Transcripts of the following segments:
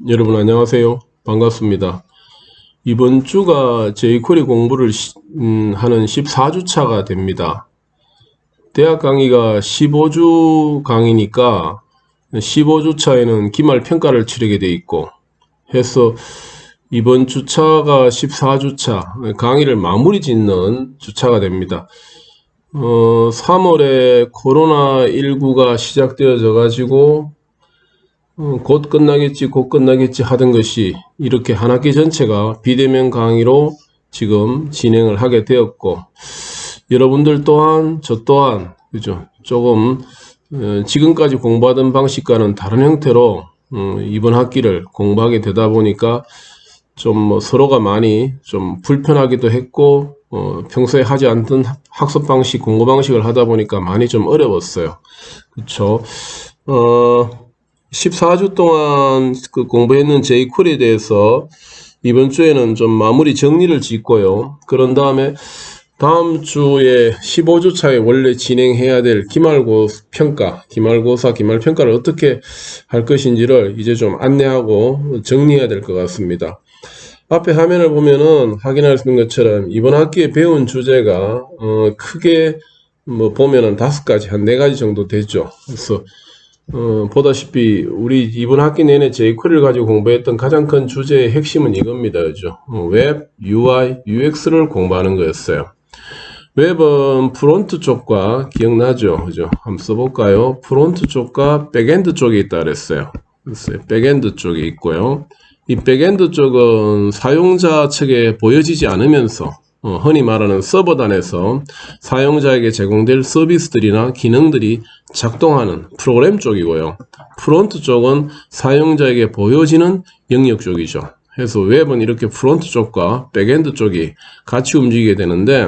여러분 안녕하세요. 반갑습니다. 이번 주가 jQuery 공부를 하는 14주차가 됩니다. 대학 강의가 15주 강의니까 15주차에는 기말 평가를 치르게 돼 있고 해서 이번 주차가 14주차 강의를 마무리 짓는 주차가 됩니다. 3월에 코로나19가 시작되어져 가지고 곧 끝나겠지 하던 것이 이렇게 한 학기 전체가 비대면 강의로 지금 진행을 하게 되었고, 여러분들 또한 저 또한 그죠, 조금 지금까지 공부하던 방식과는 다른 형태로 이번 학기를 공부하게 되다 보니까 좀 뭐 서로가 많이 좀 불편하기도 했고, 평소에 하지 않던 학습 방식, 공부 방식을 하다 보니까 많이 좀 어려웠어요. 그쵸? 14주 동안 그 공부했는 jQuery에 대해서 이번 주에는 좀 마무리 정리를 짓고요. 그런 다음에 다음 주에 15주 차에 원래 진행해야 될 기말고사, 기말평가를 어떻게 할 것인지를 이제 좀 안내하고 정리해야 될 것 같습니다. 앞에 화면을 보면은 확인할 수 있는 것처럼 이번 학기에 배운 주제가 크게 뭐 보면은 5가지, 한 4가지 정도 되죠. 그래서 보다시피 우리 이번 학기 내내 jQuery를 가지고 공부했던 가장 큰 주제의 핵심은 이겁니다. 그죠? 웹, UI, UX를 공부하는 거였어요. 웹은 프론트 쪽과 기억나죠? 그죠? 한번 써볼까요? 프론트 쪽과 백엔드 쪽에 있다 그랬어요. 그래서 백엔드 쪽에 있고요. 이 백엔드 쪽은 사용자 측에 보여지지 않으면서 흔히 말하는 서버단에서 사용자에게 제공될 서비스들이나 기능들이 작동하는 프로그램 쪽이고요. 프론트 쪽은 사용자에게 보여지는 영역 쪽이죠. 그래서 웹은 이렇게 프론트 쪽과 백엔드 쪽이 같이 움직이게 되는데,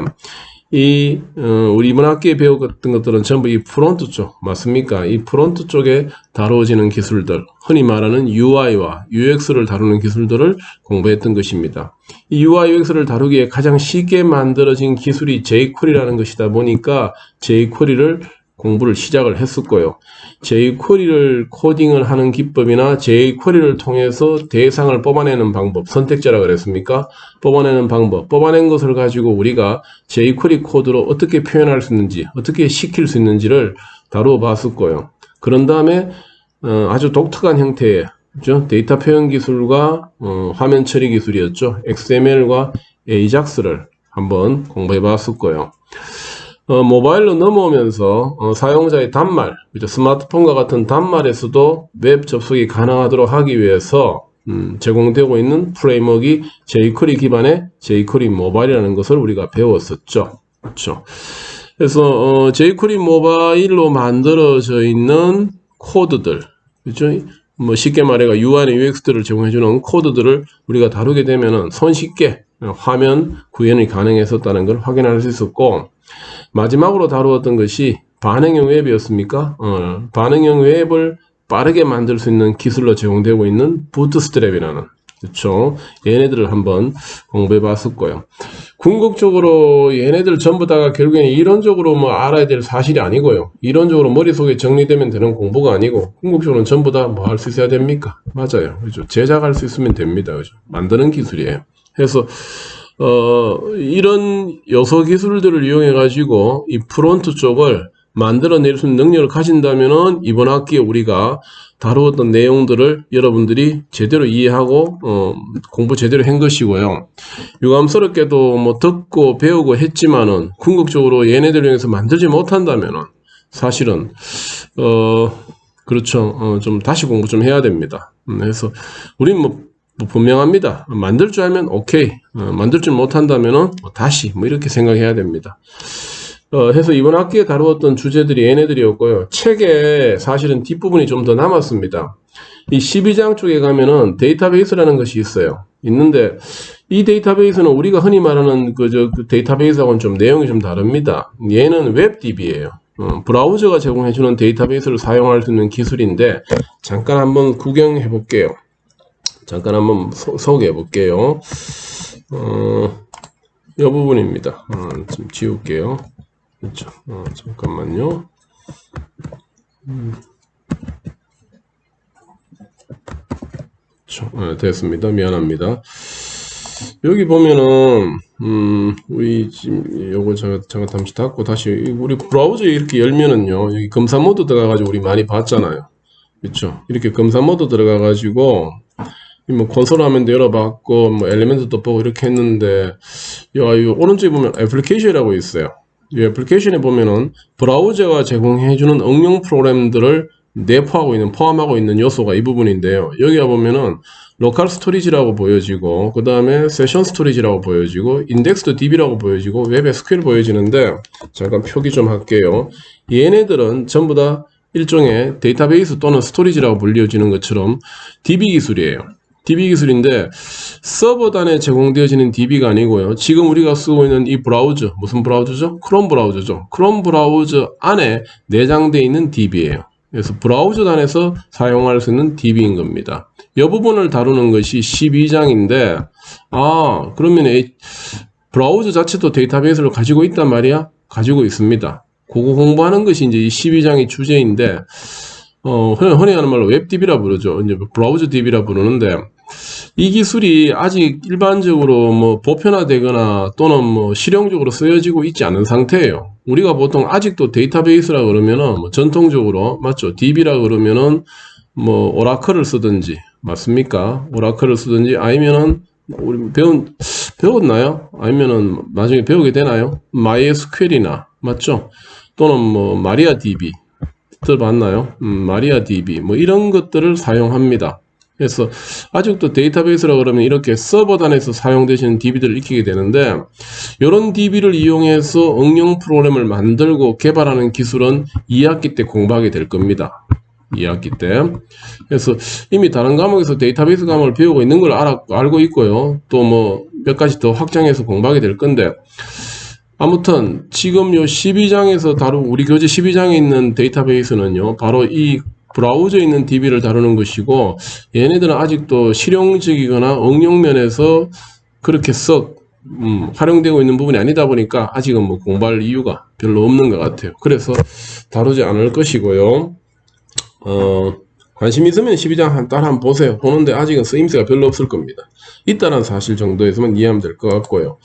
우리 이번 학기에 배웠던 것들은 전부 이 프론트 쪽, 맞습니까? 이 프론트 쪽에 다루어지는 기술들, 흔히 말하는 UI와 UX를 다루는 기술들을 공부했던 것입니다. 이 UI, UX를 다루기에 가장 쉽게 만들어진 기술이 jQuery라는 것이다 보니까 jQuery를 공부를 시작을 했었고요. jQuery를 코딩을 하는 기법이나 jQuery를 통해서 대상을 뽑아내는 방법, 선택자라 그랬습니까? 뽑아내는 방법, 뽑아낸 것을 가지고 우리가 jQuery 코드로 어떻게 표현할 수 있는지, 어떻게 시킬 수 있는지를 다루어 봤었고요. 그런 다음에 아주 독특한 형태의 그렇죠? 데이터 표현 기술과 화면 처리 기술이었죠. XML과 AJAX를 한번 공부해 봤었고요. 모바일로 넘어오면서 사용자의 단말, 그죠? 스마트폰과 같은 단말에서도 웹 접속이 가능하도록 하기 위해서 제공되고 있는 프레임워크가 jQuery 기반의 jQuery 모바일이라는 것을 우리가 배웠었죠. 그렇죠? 그래서 jQuery 모바일로 만들어져 있는 코드들, 그렇죠? 뭐 쉽게 말해가 UI나 UX들을 제공해주는 코드들을 우리가 다루게 되면은 손쉽게 화면 구현이 가능했었다는 걸 확인할 수 있었고, 마지막으로 다루었던 것이 반응형 웹이었습니까? 반응형 웹을 빠르게 만들 수 있는 기술로 제공되고 있는 부트스트랩이라는, 그렇죠? 얘네들을 한번 공부해 봤었고요. 궁극적으로 얘네들 전부 다가 결국에는 이론적으로 뭐 알아야 될 사실이 아니고요. 이론적으로 머릿속에 정리되면 되는 공부가 아니고, 궁극적으로는 전부 다 뭐 할 수 있어야 됩니까? 맞아요. 그죠? 제작할 수 있으면 됩니다. 그죠? 만드는 기술이에요. 그래서 이런 요소 기술들을 이용해 가지고 이 프론트 쪽을 만들어낼 수 있는 능력을 가진다면은 이번 학기에 우리가 다루었던 내용들을 여러분들이 제대로 이해하고 공부 제대로 한 것이고요. 유감스럽게도 뭐 듣고 배우고 했지만은 궁극적으로 얘네들을 통해서 만들지 못한다면은 사실은 그렇죠. 좀 다시 공부 좀 해야 됩니다. 그래서 우리는 뭐 분명합니다. 만들 줄 알면 오케이, 만들 줄 못한다면은 다시 뭐 이렇게 생각해야 됩니다. 해서 이번 학기에 다루었던 주제들이 얘네들이었고요. 책에 사실은 뒷부분이 좀 더 남았습니다. 이 12장 쪽에 가면은 데이터베이스라는 것이 있어요. 있는데 이 데이터베이스는 우리가 흔히 말하는 그 데이터베이스하고는 좀 내용이 좀 다릅니다. 얘는 웹DB예요. 브라우저가 제공해주는 데이터베이스를 사용할 수 있는 기술인데 잠깐 한번 구경해 볼게요. 잠깐 한번 소개해 볼게요. 이 부분입니다. 좀 지울게요. 그렇죠. 잠깐만요. 됐습니다. 미안합니다. 여기 보면은 우리 지금 요거 제가 잠시 닫고 다시 우리 브라우저 이렇게 열면은요, 여기 검사 모드 들어가가지고 우리 많이 봤잖아요. 그렇죠? 이렇게 검사 모드 들어가가지고 뭐 콘솔 화면도 열어봤고 뭐 엘리멘트도 보고 이렇게 했는데, 이 오른쪽에 보면 애플리케이션이라고 있어요. 이 애플리케이션에 보면은 브라우저가 제공해주는 응용 프로그램들을 포함하고 있는 요소가 이 부분인데요. 여기가 보면은 로컬 스토리지라고 보여지고, 그 다음에 세션 스토리지라고 보여지고, 인덱스드 DB라고 보여지고, 웹 SQL 보여지는데, 잠깐 표기 좀 할게요. 얘네들은 전부 다 일종의 데이터베이스 또는 스토리지라고 불려지는 것처럼 DB 기술이에요. DB 기술인데, 서버단에 제공되어지는 DB가 아니고요. 지금 우리가 쓰고 있는 이 브라우저, 무슨 브라우저죠? 크롬 브라우저죠. 크롬 브라우저 안에 내장되어 있는 DB예요. 그래서 브라우저단에서 사용할 수 있는 DB인 겁니다. 이 부분을 다루는 것이 12장인데, 그러면 브라우저 자체도 데이터베이스를 가지고 있단 말이야? 가지고 있습니다. 그거 공부하는 것이 이제 이 12장의 주제인데, 흔히 하는 말로 웹DB라 부르죠. 이제 브라우저 DB라 부르는데, 이 기술이 아직 일반적으로 뭐 보편화되거나 또는 뭐 실용적으로 쓰여지고 있지 않은 상태예요. 우리가 보통 아직도 데이터베이스라 그러면은 뭐 전통적으로 맞죠? DB라 그러면은 뭐 오라클을 쓰든지 맞습니까? 오라클을 쓰든지 아니면은 우리 배웠나요? 아니면은 나중에 배우게 되나요? MySQL이나 맞죠? 또는 뭐 마리아DB 들어봤나요? 마리아DB 뭐 이런 것들을 사용합니다. 그래서 아직도 데이터베이스라 그러면 이렇게 서버단에서 사용되시는 DB들을 익히게 되는데, 이런 DB를 이용해서 응용 프로그램을 만들고 개발하는 기술은 2학기 때 공부하게 될 겁니다. 2학기 때. 그래서 이미 다른 과목에서 데이터베이스 과목을 배우고 있는 걸 알고 있고요. 또 뭐 몇 가지 더 확장해서 공부하게 될 건데, 아무튼 지금 요 12장에서 우리 교재 12장에 있는 데이터베이스는요, 바로 이 브라우저에 있는 DB를 다루는 것이고, 얘네들은 아직도 실용적이거나 응용면에서 그렇게 활용되고 있는 부분이 아니다 보니까 아직은 뭐 공부할 이유가 별로 없는 것 같아요. 그래서 다루지 않을 것이고요. 관심 있으면 12장 따라 한번 보세요. 보는데 아직은 쓰임새가 별로 없을 겁니다. 있다는 사실 정도에서만 이해하면 될 것 같고요.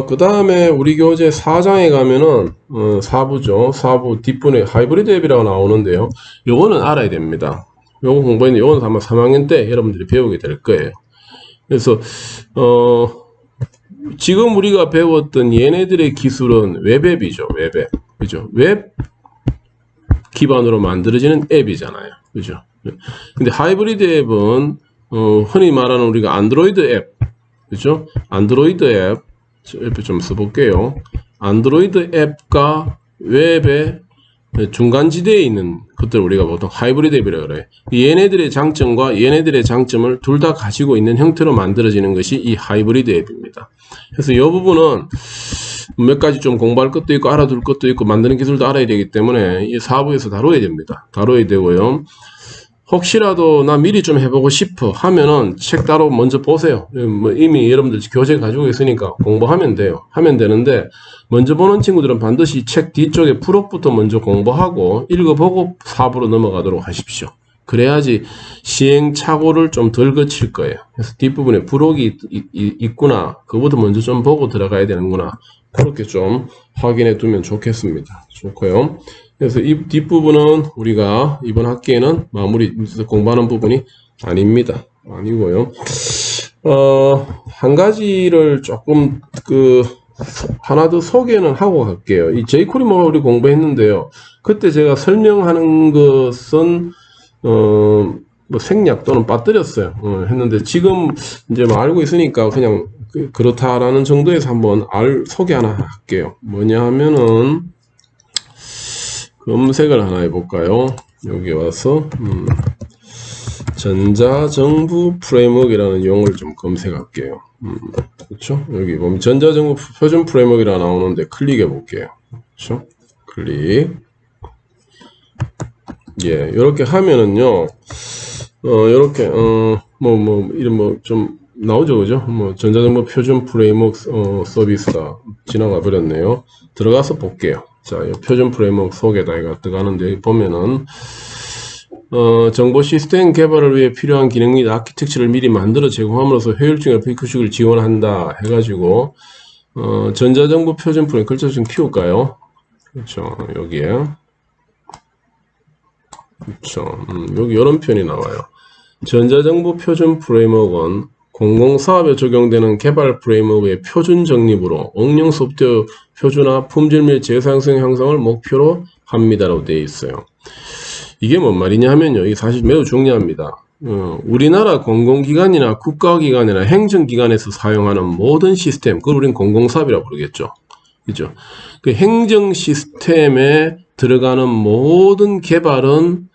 그 다음에 우리 교재 4장에 가면은 4부죠. 4부 뒷분에 하이브리드 앱이라고 나오는데요. 요거는 알아야 됩니다. 요거 공부했는데 요거는 아마 3학년 때 여러분들이 배우게 될 거예요. 그래서 지금 우리가 배웠던 얘네들의 기술은 웹앱이죠. 웹앱. 그죠? 웹 기반으로 만들어지는 앱이잖아요. 그죠? 근데 하이브리드 앱은 흔히 말하는 우리가 안드로이드 앱. 그죠? 안드로이드 앱 옆에 좀 써볼게요. 안드로이드 앱과 웹의 중간지대에 있는 것들을 우리가 보통 하이브리드 앱이라고 그래요. 얘네들의 장점과 얘네들의 장점을 둘 다 가지고 있는 형태로 만들어지는 것이 이 하이브리드 앱입니다. 그래서 이 부분은 몇 가지 좀 공부할 것도 있고 알아둘 것도 있고 만드는 기술도 알아야 되기 때문에 이 4부에서 다뤄야 됩니다. 다뤄야 되고요. 혹시라도 나 미리 좀 해보고 싶어 하면은 책 따로 먼저 보세요. 뭐 이미 여러분들 교재 가지고 있으니까 공부하면 돼요. 하면 되는데, 먼저 보는 친구들은 반드시 책 뒤쪽에 프록부터 먼저 공부하고 읽어보고 4부로 넘어가도록 하십시오. 그래야지 시행착오를 좀 덜 거칠 거예요. 그래서 뒷부분에 프록이 있구나, 그거부터 먼저 좀 보고 들어가야 되는구나, 그렇게 좀 확인해 두면 좋겠습니다. 좋고요. 그래서 이 뒷부분은 우리가 이번 학기에는 마무리 공부하는 부분이 아닙니다. 아니고요. 한 가지를 조금 하나 더 소개는 하고 갈게요. 이 jQuery 뭐 우리 공부했는데요. 그때 제가 설명하는 것은 뭐 생략 또는 빠뜨렸어요. 했는데 지금 이제 뭐 알고 있으니까 그냥 그렇다라는 정도에서 한번 소개 하나 할게요. 뭐냐 하면은 검색을 하나 해볼까요? 여기 와서 전자정부 프레임워크이라는 용어를 좀 검색할게요. 그렇죠? 여기 보면 전자정부 표준 프레임워크이라 나오는데 클릭해 볼게요. 그렇죠? 클릭. 예, 이렇게 하면은요, 이렇게 이런 좀 나오죠, 그죠? 뭐 전자정부 표준 프레임워크 서비스다 지나가 버렸네요. 들어가서 볼게요. 자, 이 표준 프레임워크 속에다 이거 들어가는데 보면은 정보 시스템 개발을 위해 필요한 기능 및 아키텍처를 미리 만들어 제공함으로써 효율적인 FAQ식을 지원한다 해가지고 전자정보 표준 프레임 글자 좀 키울까요? 그렇죠. 여기에 그렇죠. 여기 이런 표현이 나와요. 전자정보 표준 프레임워크는 공공사업에 적용되는 개발 프레임워크의 표준 정립으로 응용 소프트웨어 표준화, 품질 및 재사용성 향상을 목표로 합니다라고 되어 있어요. 이게 뭔 말이냐 하면요. 이게 사실 매우 중요합니다. 우리나라 공공기관이나 국가기관이나 행정기관에서 사용하는 모든 시스템, 그걸 우리는 공공사업이라고 부르겠죠. 그죠? 그 행정 시스템에 들어가는 모든 개발은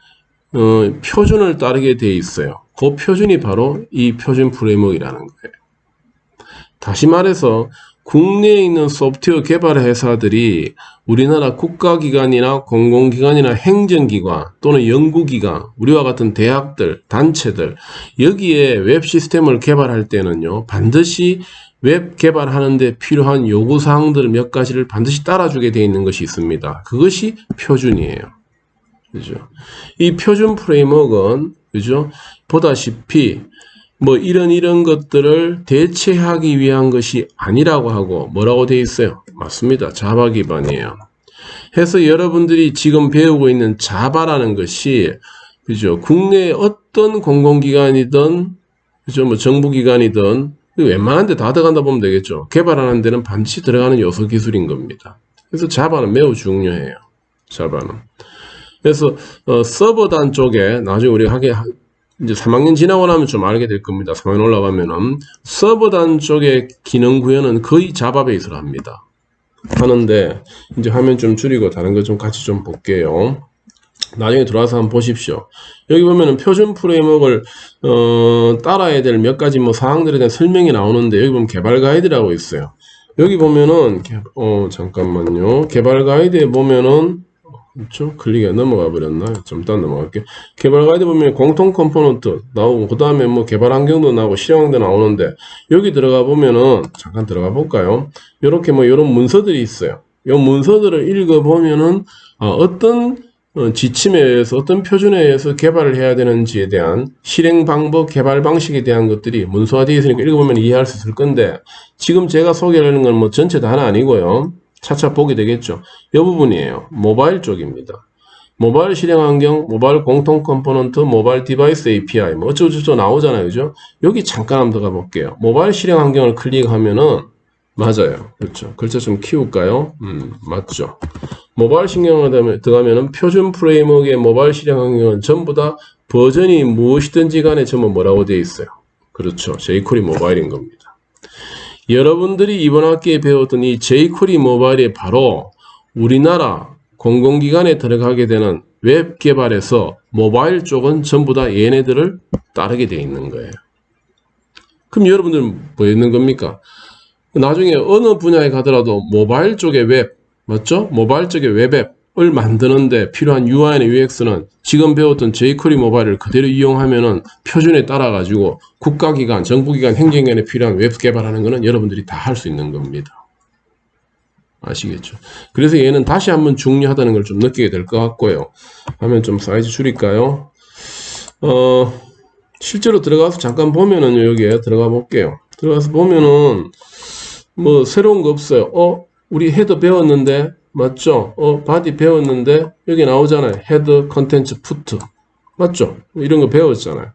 표준을 따르게 되어 있어요. 그 표준이 바로 이 표준 프레임워크라는 거예요. 다시 말해서 국내에 있는 소프트웨어 개발 회사들이 우리나라 국가기관이나 공공기관이나 행정기관 또는 연구기관, 우리와 같은 대학들, 단체들 여기에 웹 시스템을 개발할 때는요. 반드시 웹 개발하는데 필요한 요구사항들 몇 가지를 반드시 따라주게 되어 있는 것이 있습니다. 그것이 표준이에요. 그죠? 이 표준 프레임워크는 그죠? 보다시피 뭐 이런 것들을 대체하기 위한 것이 아니라고 하고 뭐라고 되어 있어요? 맞습니다. 자바 기반이에요. 해서 여러분들이 지금 배우고 있는 자바라는 것이 그죠? 국내의 어떤 공공기관이든 그죠? 뭐 정부기관이든 웬만한 데 다 들어간다 보면 되겠죠. 개발하는 데는 반드시 들어가는 요소 기술인 겁니다. 그래서 자바는 매우 중요해요. 자바는. 그래서 서버단 쪽에 나중에 우리가 하게 이제 3학년 지나고 나면 좀 알게 될 겁니다. 3학년 올라가면은 서버단 쪽의 기능 구현은 거의 자바 베이스로 합니다. 하는데 이제 화면 좀 줄이고 다른 거 좀 같이 좀 볼게요. 나중에 들어와서 한번 보십시오. 여기 보면은 표준 프레임워크를 따라야 될 몇 가지 뭐 사항들에 대한 설명이 나오는데 여기 보면 개발 가이드라고 있어요. 여기 보면은 잠깐만요. 개발 가이드에 보면은 그렇죠? 클릭이 넘어가 버렸나요? 좀 이따 넘어갈게요. 개발 가이드 보면 공통 컴포넌트 나오고 그 다음에 뭐 개발 환경도 나오고 실행도 나오는데 여기 들어가 보면은 잠깐 들어가 볼까요? 이렇게 뭐 이런 문서들이 있어요. 이 문서들을 읽어 보면은 어떤 지침에 의해서 어떤 표준에 의해서 개발을 해야 되는지에 대한 실행 방법, 개발 방식에 대한 것들이 문서화되어 있으니까 읽어보면 이해할 수 있을 건데 지금 제가 소개하는 건 뭐 전체 다는 아니고요. 차차 보게 되겠죠. 이 부분이에요. 모바일 쪽입니다. 모바일 실행 환경, 모바일 공통 컴포넌트, 모바일 디바이스 API 뭐 어쩌고저쩌고 나오잖아요. 그죠? 여기 잠깐 한번 들어가 볼게요. 모바일 실행 환경을 클릭하면은 맞아요. 그렇죠. 글자 좀 키울까요? 맞죠. 모바일 실행을 들어가면은 표준 프레임워크의 모바일 실행 환경은 전부 다 버전이 무엇이든지 간에 전부 뭐라고 되어 있어요. 그렇죠. jQuery 모바일인 겁니다. 여러분들이 이번 학기에 배웠던 이 jQuery 모바일이 바로 우리나라 공공기관에 들어가게 되는 웹 개발에서 모바일 쪽은 전부 다 얘네들을 따르게 되어 있는 거예요. 그럼 여러분들은 뭐 있는 겁니까? 나중에 어느 분야에 가더라도 모바일 쪽의 웹, 맞죠? 모바일 쪽의 웹앱을 만드는데 필요한 UI나 UX는 지금 배웠던 jQuery 모바일을 그대로 이용하면은 표준에 따라가지고 국가기관, 정부기관, 행정기관에 필요한 웹 개발하는 거는 여러분들이 다 할 수 있는 겁니다. 아시겠죠? 그래서 얘는 다시 한번 중요하다는 걸 좀 느끼게 될 것 같고요. 화면 좀 사이즈 줄일까요? 실제로 들어가서 잠깐 보면은 여기에 들어가 볼게요. 들어가서 보면은 뭐 새로운 거 없어요. 우리 헤더 배웠는데 맞죠? 바디 배웠는데 여기 나오잖아요. 헤더 컨텐츠 푸트 맞죠? 이런 거 배웠잖아요.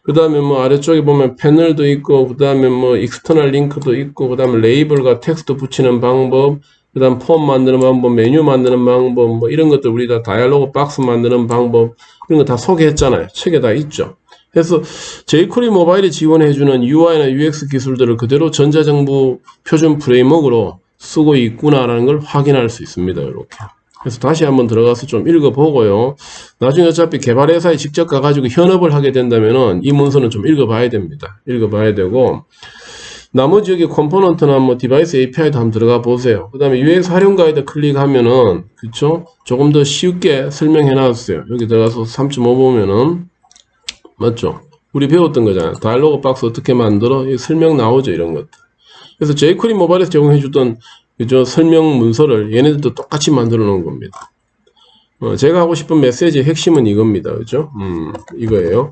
그 다음에 뭐 아래쪽에 보면 패널도 있고 그 다음에 뭐 익스터널 링크도 있고 그 다음에 레이블과 텍스트 붙이는 방법 그 다음 폼 만드는 방법 메뉴 만드는 방법 뭐 이런 것들 우리 다 다이얼로그 박스 만드는 방법 이런 거 다 소개했잖아요. 책에 다 있죠. 그래서 jQuery 모바일이 지원해주는 UI나 UX 기술들을 그대로 전자정보 표준 프레임워크로 쓰고 있구나라는 걸 확인할 수 있습니다. 이렇게. 그래서 다시 한번 들어가서 좀 읽어보고요. 나중에 어차피 개발회사에 직접 가가지고 현업을 하게 된다면은 이 문서는 좀 읽어봐야 됩니다. 읽어봐야 되고 나머지 여기 컴포넌트나 뭐 디바이스 API도 한번 들어가 보세요. 그 다음에 UX 활용 가이드 클릭하면은 그쵸? 조금 더 쉽게 설명해 놨어요. 여기 들어가서 3.5 보면은 맞죠? 우리 배웠던 거잖아요. 다이얼로그 박스 어떻게 만들어? 설명 나오죠. 이런 것들. 그래서 jQuery 모바일에서 제공해주던 그죠? 설명 문서를 얘네들도 똑같이 만들어 놓은 겁니다. 제가 하고 싶은 메시지의 핵심은 이겁니다. 그죠? 이거예요.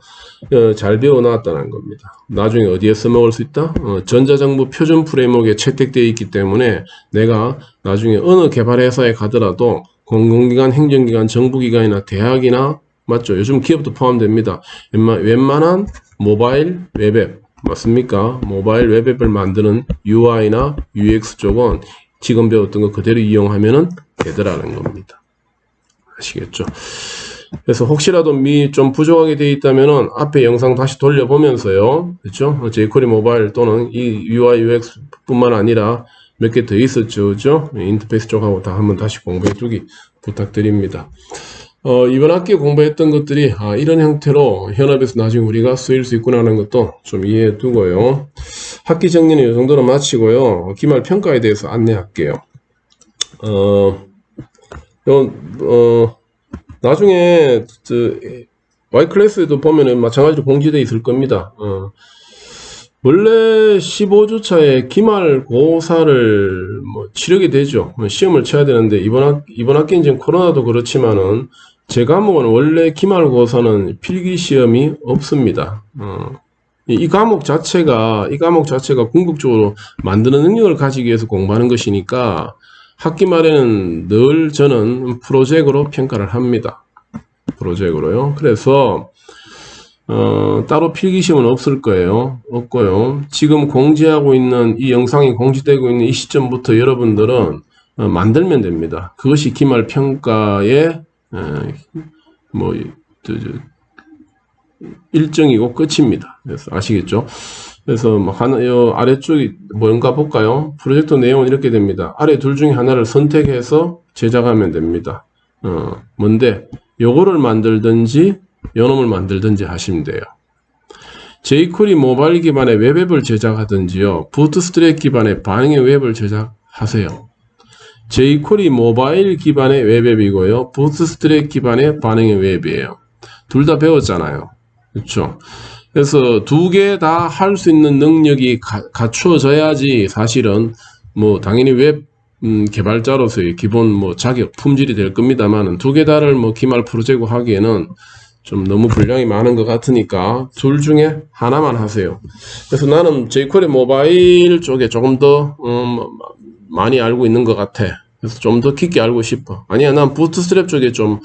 잘 배워놨다는 겁니다. 나중에 어디에 써먹을 수 있다? 전자정부 표준 프레임워크에 채택되어 있기 때문에 내가 나중에 어느 개발회사에 가더라도 공공기관, 행정기관, 정부기관이나 대학이나 맞죠? 요즘 기업도 포함됩니다. 웬만한 모바일 웹앱 맞습니까? 모바일 웹앱을 만드는 UI나 UX 쪽은 지금 배웠던 거 그대로 이용하면 되더라는 겁니다. 아시겠죠? 그래서 혹시라도 좀 부족하게 되어 있다면은 앞에 영상 다시 돌려보면서요. 그렇죠? jQuery 모바일 또는 이 UI UX 뿐만 아니라 몇 개 더 있었죠. 그죠? 인터페이스 쪽하고 다 한번 다시 공부해 두기 부탁드립니다. 이번 학기에 공부했던 것들이 이런 형태로 현업에서 나중에 우리가 쓰일 수 있구나 하는 것도 좀 이해해 두고요. 학기 정리는 이 정도로 마치고요. 기말 평가에 대해서 안내할게요. 나중에 Y클래스에도 보면은 마찬가지로 공지되어 있을 겁니다. 원래 15주차에 기말고사를 치르게 되죠. 시험을 쳐야 되는데 이번 학기는 지금 코로나도 그렇지만은 제 과목은 원래 기말고사는 필기시험이 없습니다. 이 과목 자체가 궁극적으로 만드는 능력을 가지기 위해서 공부하는 것이니까 학기 말에는 늘 저는 프로젝트로 평가를 합니다. 프로젝트로요. 그래서 따로 필기시험은 없을 거예요. 없고요. 지금 공지하고 있는 이 영상이 공지되고 있는 이 시점부터 여러분들은 만들면 됩니다. 그것이 기말 평가의 일정이고 끝입니다. 그래서 아시겠죠? 그래서 아래쪽이 뭔가 볼까요? 프로젝트 내용은 이렇게 됩니다. 아래 둘 중에 하나를 선택해서 제작하면 됩니다. 뭔데? 요거를 만들든지 요놈을 만들든지 하시면 돼요. jQuery 모바일 기반의 웹앱을 제작하든지요. 부트스트랩 기반의 반응의 웹을 제작하세요. jQuery 모바일 기반의 웹앱이고요. 부트스트랩 기반의 반응의 웹이에요. 둘 다 배웠잖아요. 그렇죠? 그래서 두 개 다 할 수 있는 능력이 갖추어져야지 사실은 당연히 웹 개발자로서의 기본 자격 품질이 될 겁니다만 두 개 다를 기말 프로젝트 하기에는 좀 너무 분량이 많은 것 같으니까 둘 중에 하나만 하세요. 그래서 나는 jQuery 모바일 쪽에 조금 더 많이 알고 있는 것 같아. 그래서 좀 더 깊게 알고 싶어. 아니야, 난 부트스트랩 쪽에 좀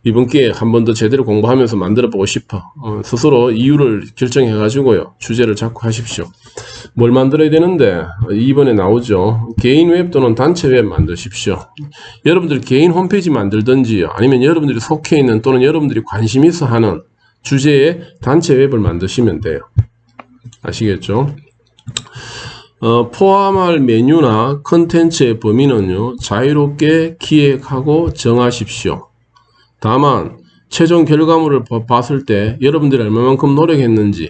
이번 기회에 한 번 더 제대로 공부하면서 만들어 보고 싶어. 스스로 이유를 결정해 가지고요. 주제를 잡고 하십시오. 뭘 만들어야 되는데 이번에 나오죠. 개인 웹 또는 단체 웹 만드십시오. 여러분들 개인 홈페이지 만들든지요. 아니면 여러분들이 속해 있는 또는 여러분들이 관심 있어 하는 주제의 단체 웹을 만드시면 돼요. 아시겠죠? 포함할 메뉴나 컨텐츠의 범위는요. 자유롭게 기획하고 정하십시오. 다만 최종 결과물을 봤을 때 여러분들이 얼마만큼 노력했는지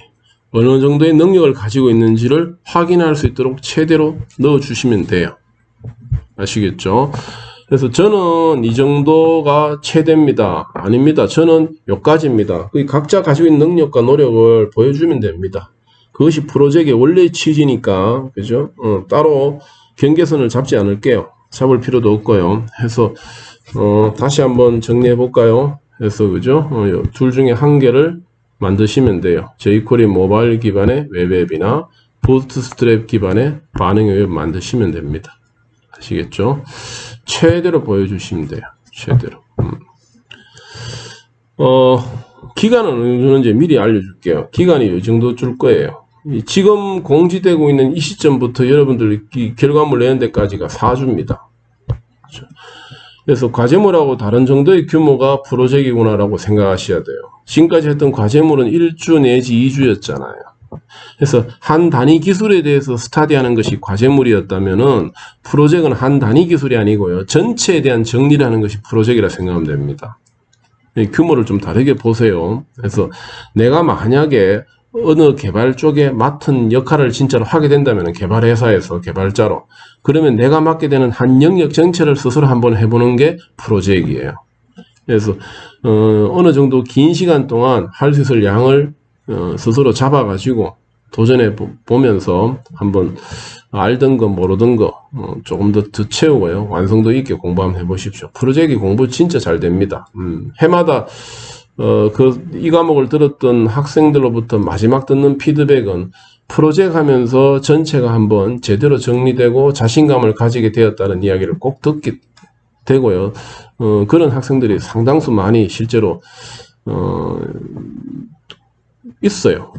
어느 정도의 능력을 가지고 있는지를 확인할 수 있도록 최대로 넣어주시면 돼요. 아시겠죠? 그래서 저는 이 정도가 최대입니다. 아닙니다. 저는 여기까지입니다. 각자 가지고 있는 능력과 노력을 보여주면 됩니다. 그것이 프로젝트의 원래의 취지니까 그죠? 따로 경계선을 잡지 않을게요. 잡을 필요도 없고요. 해서 다시 한번 정리해 볼까요? 그래서 그죠? 둘 중에 한 개를 만드시면 돼요. jQuery 모바일 기반의 웹앱이나 부트스트랩 기반의 반응의 웹 만드시면 됩니다. 아시겠죠? 최대로 보여주시면 돼요. 최대로. 기간은 어느 정도인지 미리 알려줄게요. 기간이 이 정도 줄 거예요. 지금 공지되고 있는 이 시점부터 여러분들이 결과물 내는 데까지가 4주입니다. 그렇죠? 그래서 과제물하고 다른 정도의 규모가 프로젝트이구나라고 생각하셔야 돼요. 지금까지 했던 과제물은 1주 내지 2주였잖아요. 그래서 한 단위 기술에 대해서 스타디하는 것이 과제물이었다면은 프로젝트는 한 단위 기술이 아니고요. 전체에 대한 정리를 하는 것이 프로젝트라 생각하면 됩니다. 규모를 좀 다르게 보세요. 그래서 내가 만약에 어느 개발 쪽에 맡은 역할을 진짜로 하게 된다면 개발회사에서 개발자로 그러면 내가 맡게 되는 한 영역 전체를 스스로 한번 해보는 게 프로젝트예요. 그래서 어느 정도 긴 시간 동안 할 수 있을 양을 스스로 잡아가지고 도전해 보면서 한번 알던 거 모르던 거 조금 더 채우고요. 완성도 있게 공부 한번 해보십시오. 프로젝트 공부 진짜 잘 됩니다. 해마다 이 과목을 들었던 학생들로부터 마지막 듣는 피드백은 프로젝트 하면서 전체가 한번 제대로 정리되고 자신감을 가지게 되었다는 이야기를 꼭 듣게 되고요. 그런 학생들이 상당수 많이 실제로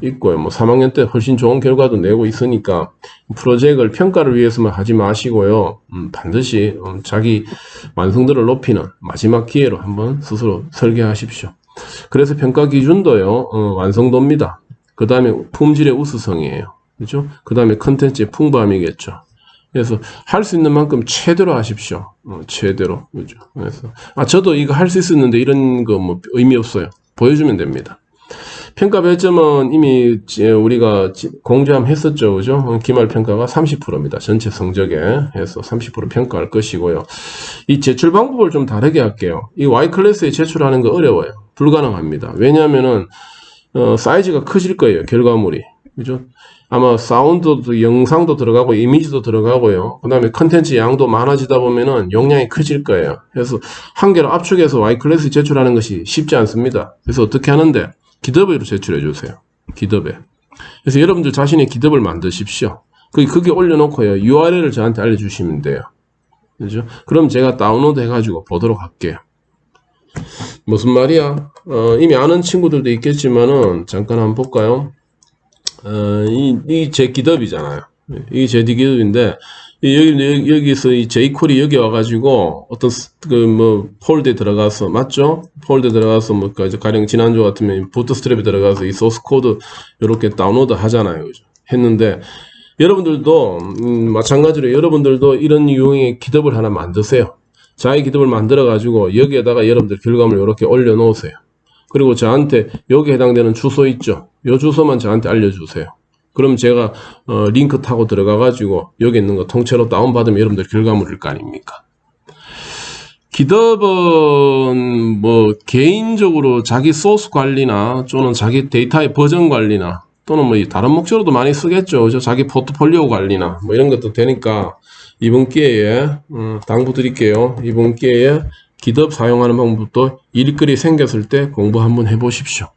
있고요. 뭐 3학년 때 훨씬 좋은 결과도 내고 있으니까 프로젝트를 평가를 위해서만 하지 마시고요. 반드시 자기 완성도를 높이는 마지막 기회로 한번 스스로 설계하십시오. 그래서 평가 기준도요. 완성도입니다. 그 다음에 품질의 우수성이에요. 그죠? 그 다음에 컨텐츠의 풍부함이겠죠. 그래서 할 수 있는 만큼 최대로 하십시오. 최대로. 그죠? 그래서 저도 이거 할 수 있었는데 이런 거 뭐 의미 없어요. 보여주면 됩니다. 평가 별점은 이미 우리가 공지함 했었죠. 그죠? 기말 평가가 30%입니다. 전체 성적에 해서 30% 평가할 것이고요. 이 제출 방법을 좀 다르게 할게요. 이 Y클래스에 제출하는 거 어려워요. 불가능합니다. 왜냐하면은 사이즈가 크실 거예요. 결과물이. 그죠? 아마 사운드도 영상도 들어가고 이미지도 들어가고요. 그 다음에 컨텐츠 양도 많아지다 보면은 용량이 커질 거예요. 그래서 한 개로 압축해서 Y클래스에 제출하는 것이 쉽지 않습니다. 그래서 어떻게 하는데 기더브로 제출해 주세요. 기더브. 그래서 여러분들 자신의 기더브를 만드십시오. 그게 올려놓고요. URL을 저한테 알려주시면 돼요. 그죠? 그럼 제가 다운로드 해가지고 보도록 할게요. 무슨 말이야? 이미 아는 친구들도 있겠지만은 잠깐 한번 볼까요? 이 제 기덥이잖아요. 이게 제 기덥인데 여기서 이 J콜이 여기 와가지고 어떤 뭐 폴드에 들어가서 맞죠? 폴드에 들어가서 뭐 가령 지난주 같으면 부트스트랩에 들어가서 이 소스 코드 이렇게 다운로드 하잖아요. 그죠? 했는데 여러분들도 마찬가지로 여러분들도 이런 유형의 기덥을 하나 만드세요. 자기 기덥을 만들어 가지고 여기에다가 여러분들 결과물 이렇게 올려 놓으세요. 그리고 저한테 여기에 해당되는 주소 있죠. 이 주소만 저한테 알려주세요. 그럼 제가 링크 타고 들어가 가지고 여기 있는 거 통째로 다운받으면 여러분들 결과물일 거 아닙니까? 기덥은 뭐 개인적으로 자기 소스 관리나 또는 자기 데이터의 버전 관리나 또는 뭐 다른 목적으로도 많이 쓰겠죠. 그죠? 자기 포트폴리오 관리나 뭐 이런 것도 되니까 이번 기회에 당부 드릴게요. 이번 기회에 기덥 사용하는 방법도 일거리 생겼을 때 공부 한번 해보십시오.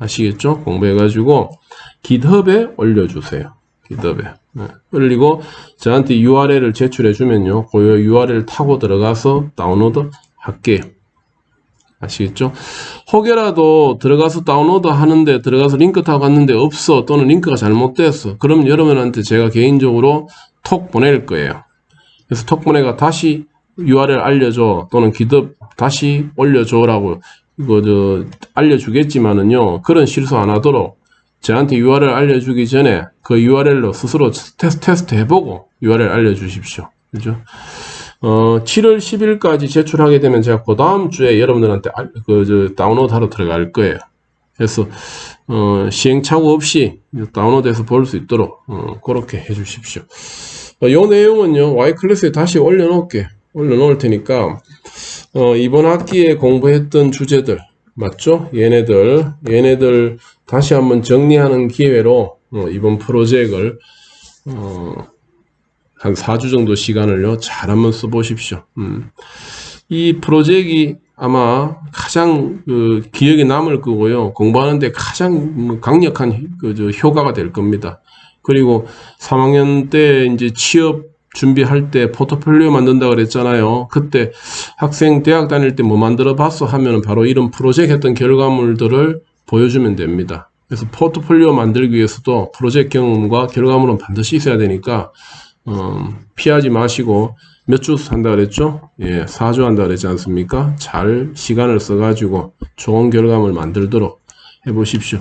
아시겠죠? 공부해가지고 기덥에 올려주세요. 기덥에. 네. 올리고 저한테 URL을 제출해 주면요. 그 URL 타고 들어가서 다운로드 할게요. 아시겠죠? 혹여라도 들어가서 다운로드 하는데 들어가서 링크 타고 갔는데 없어 또는 링크가 잘못됐어. 그럼 여러분한테 제가 개인적으로 톡 보낼 거예요. 그래서 톡 보내가 다시 URL 알려줘 또는 기덥 다시 올려줘라고 이거 알려주겠지만은요. 그런 실수 안 하도록 저한테 URL 알려주기 전에 그 URL로 스스로 테스트 해보고 URL 알려주십시오. 그죠? 7월 10일까지 제출하게 되면 제가 그 다음 주에 여러분들한테 다운로드 하러 들어갈 거예요. 그래서 시행착오 없이 다운로드해서 볼 수 있도록 그렇게 해주십시오. 이 내용은요 Y클래스에 다시 올려놓을 테니까 이번 학기에 공부했던 주제들 맞죠? 얘네들 다시 한번 정리하는 기회로 이번 프로젝트를 한 4주 정도 시간을요 잘 한번 써보십시오. 이 프로젝트가 아마 가장 기억에 남을 거고요. 공부하는데 가장 강력한 효과가 될 겁니다. 그리고 3학년 때 이제 취업 준비할 때 포트폴리오 만든다 그랬잖아요. 그때 학생 대학 다닐 때 뭐 만들어 봤어 하면은 바로 이런 프로젝트 했던 결과물들을 보여주면 됩니다. 그래서 포트폴리오 만들기 위해서도 프로젝트 경험과 결과물은 반드시 있어야 되니까 피하지 마시고 몇 주 한다 그랬죠? 예, 4주 한다 그랬지 않습니까? 잘 시간을 써가지고 좋은 결과물 만들도록 해보십시오.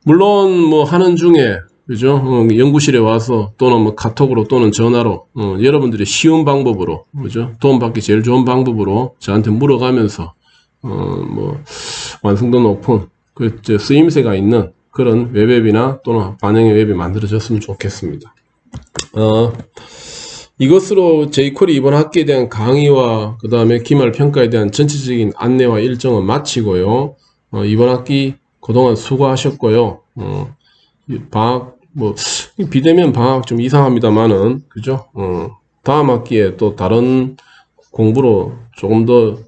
물론 뭐 하는 중에 그죠? 연구실에 와서 또는 뭐 카톡으로 또는 전화로 여러분들이 쉬운 방법으로 그죠? 도움받기 제일 좋은 방법으로 저한테 물어가면서 뭐 완성도 높은 쓰임새가 있는 그런 웹앱이나 또는 반영의 웹이 만들어졌으면 좋겠습니다. 이것으로 J콜이 이번 학기에 대한 강의와 그 다음에 기말 평가에 대한 전체적인 안내와 일정은 마치고요. 이번 학기 그동안 수고하셨고요. 방학 뭐, 이 비대면 방학 좀 이상합니다만은, 그죠? 다음 학기에 또 다른 공부로 조금 더,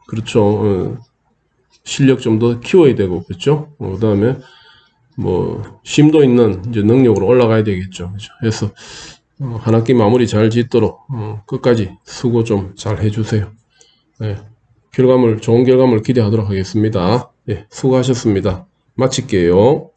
그렇죠. 실력 좀 더 키워야 되고, 그렇죠? 그 다음에, 뭐, 심도 있는 이제 능력으로 올라가야 되겠죠. 그죠? 그래서, 한 학기 마무리 잘 짓도록, 끝까지 수고 좀 잘 해주세요. 네. 좋은 결과물 기대하도록 하겠습니다. 예, 수고하셨습니다. 마칠게요.